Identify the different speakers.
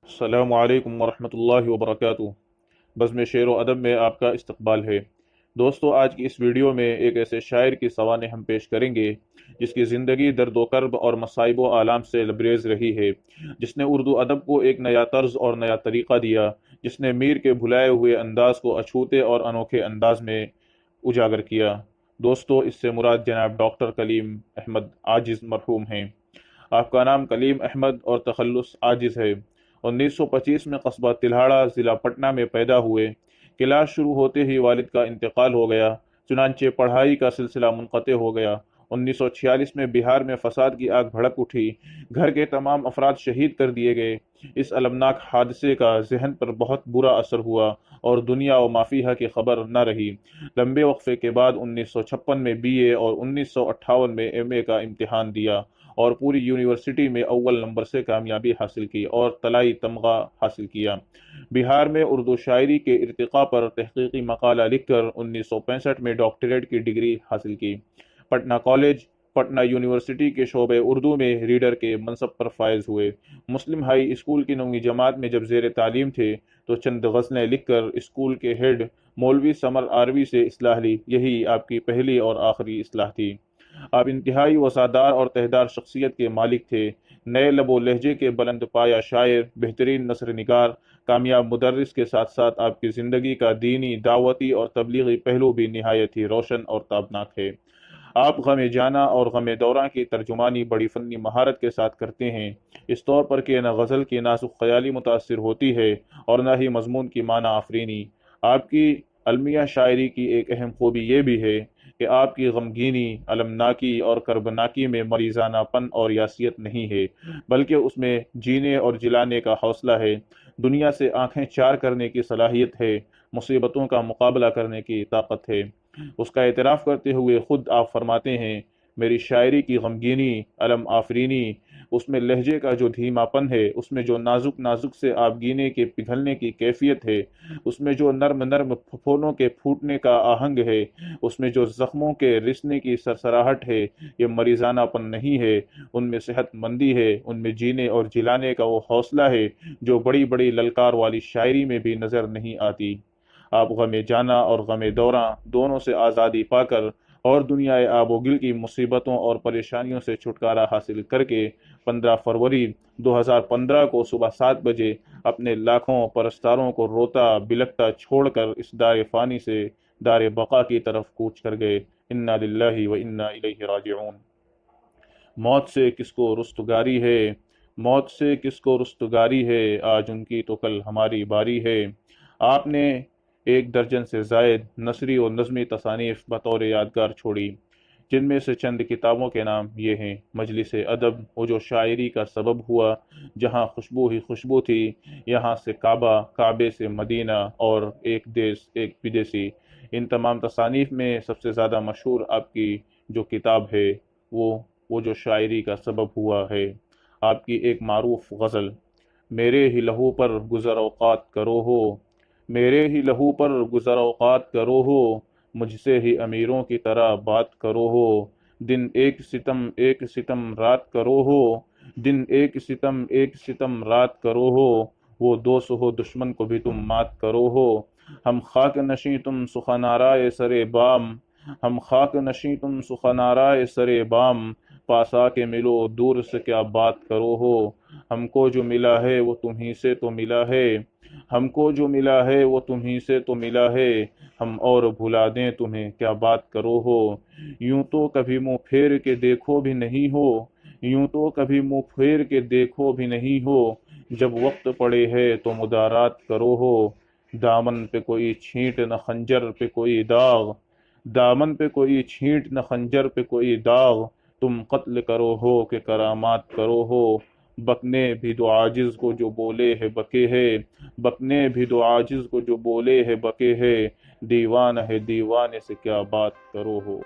Speaker 1: السلام علیکم ورحمۃ اللہ وبرکاتہ۔ بزم شعر و ادب میں آپ کا استقبال ہے۔ دوستو، آج کی اس ویڈیو میں ایک ایسے شاعر کی سوانح ہم پیش کریں گے جس کی زندگی درد و کرب اور مصائب و آلام سے لبریز رہی ہے، جس نے اردو ادب کو ایک نیا طرز اور نیا طریقہ دیا، جس نے میر کے بھلائے ہوئے انداز کو اچھوتے اور انوکھے انداز میں اجاگر کیا۔ دوستو، اس سے مراد جناب ڈاکٹر کلیم احمد عاجز مرحوم ہیں۔ آپ کا نام کلیم احمد اور تخلص عاجز ہے۔ 1925 میں قصبہ تلہاڑا، ضلع پٹنہ میں پیدا ہوئے۔ کلاس شروع ہوتے ہی والد کا انتقال ہو گیا، چنانچہ پڑھائی کا سلسلہ منقطع ہو گیا۔ 1946 میں بہار میں فساد کی آگ بھڑک اٹھی، گھر کے تمام افراد شہید کر دیے گئے۔ اس المناک حادثے کا ذہن پر بہت برا اثر ہوا اور دنیا و ما فیہا کی خبر نہ رہی۔ لمبے وقفے کے بعد 1956 میں بی اے اور 1958 میں ایم اے کا امتحان دیا اور پوری یونیورسٹی میں اول نمبر سے کامیابی حاصل کی اور طلائی تمغہ حاصل کیا۔ بہار میں اردو شاعری کے ارتقاء پر تحقیقی مقالہ لکھ کر 1965 میں ڈاکٹریٹ کی ڈگری حاصل کی۔ پٹنہ کالج، پٹنہ یونیورسٹی کے شعبہ اردو میں ریڈر کے منصب پر فائز ہوئے۔ مسلم ہائی اسکول کی 9ویں جماعت میں جب زیر تعلیم تھے تو چند غزلیں لکھ کر اسکول کے ہیڈ مولوی سمر آروی سے اصلاح لی۔ یہی آپ کی پہلی اور آخری اصلاح تھی۔ آپ انتہائی وفادار اور تہدار شخصیت کے مالک تھے، نئے لب و لہجے کے بلند پایہ شاعر، بہترین نثر نگار، کامیاب مدرس کے ساتھ ساتھ آپ کی زندگی کا دینی، دعوتی اور تبلیغی پہلو بھی نہایت ہی روشن اور تابناک ہے۔ آپ غم جانا اور غم دوراں کی ترجمانی بڑی فنی مہارت کے ساتھ کرتے ہیں، اس طور پر کہ نہ غزل کی نازک خیالی متاثر ہوتی ہے اور نہ ہی مضمون کی معنی آفرینی۔ آپ کی المیہ شاعری کی ایک اہم خوبی یہ بھی ہے کہ آپ کی غمگینی، المناکی اور کربناکی میں مریضانہ پن اور یاسیت نہیں ہے، بلکہ اس میں جینے اور جلانے کا حوصلہ ہے، دنیا سے آنکھیں چار کرنے کی صلاحیت ہے، مصیبتوں کا مقابلہ کرنے کی طاقت ہے۔ اس کا اعتراف کرتے ہوئے خود آپ فرماتے ہیں، میری شاعری کی غمگینی، علم آفرینی، اس میں لہجے کا جو دھیما پن ہے، اس میں جو نازک نازک سے آبگینے کے پگھلنے کی کیفیت ہے، اس میں جو نرم نرم پھولوں کے پھوٹنے کا آہنگ ہے، اس میں جو زخموں کے رسنے کی سرسراہٹ ہے، یہ مریضانہ پن نہیں ہے، ان میں صحت مندی ہے، ان میں جینے اور جلانے کا وہ حوصلہ ہے جو بڑی بڑی للکار والی شاعری میں بھی نظر نہیں آتی۔ آپ غم جانا اور غم دوراں دونوں سے آزادی پا کر اور دنیا آب و گل کی مصیبتوں اور پریشانیوں سے چھٹکارا حاصل کر کے 15 فروری 2015 کو صبح 7 بجے اپنے لاکھوں پرستاروں کو روتا بلکتا چھوڑ کر اس دار فانی سے دار بقا کی طرف کوچ کر گئے۔ انا للہ و انا الیہ راجعون۔ موت سے کس کو رستگاری ہے، موت سے کس کو رستگاری ہے، آج ان کی تو کل ہماری باری ہے۔ آپ نے 1 درجن سے زائد نثری و نظمی تصانیف بطور یادگار چھوڑی، جن میں سے چند کتابوں کے نام یہ ہیں: مجلس ادب، وہ جو شاعری کا سبب ہوا، جہاں خوشبو ہی خوشبو تھی، یہاں سے کعبہ، کعبے سے مدینہ، اور ایک دیس ایک بدیسی۔ ان تمام تصانیف میں سب سے زیادہ مشہور آپ کی جو کتاب ہے وہ جو شاعری کا سبب ہوا ہے، آپ کی ایک معروف غزل: میرے ہی لہو پر گزر اوقات کرو ہو، میرے ہی لہو پر گزر اوقات کرو ہو، مجھ سے ہی امیروں کی طرح بات کرو ہو، دن ایک ستم رات کرو ہو، دن ایک ستم رات کرو ہو، وہ دوست ہو دشمن کو بھی تم مات کرو ہو، ہم خاک نشیں تم سخن آرائے سرے بام، ہم خاک نشیں تم سخن آرائے سرے بام، پاس آ کے ملو دور سے کیا بات کرو ہو، ہم کو جو ملا ہے وہ تمہیں سے تو ملا ہے، ہم کو جو ملا ہے وہ تمہیں سے تو ملا ہے، ہم اور بھلا دیں تمہیں کیا بات کرو ہو، یوں تو کبھی منہ پھیر کے دیکھو بھی نہیں ہو، یوں تو کبھی منہ پھیر کے دیکھو بھی نہیں ہو، جب وقت پڑے ہے تو مدارات کرو ہو، دامن پہ کوئی چھینٹ نہ خنجر پہ کوئی داغ، دامن پہ کوئی چھینٹ نہ خنجر پہ کوئی داغ، تم قتل کرو ہو کہ کرامات کرو ہو، بکنے بھی دو عاجز کو جو بولے ہے بکے ہے، بکنے بھی دو عاجز کو جو بولے ہے بکے ہے، دیوانہ ہے دیوانے سے کیا بات کرو ہو۔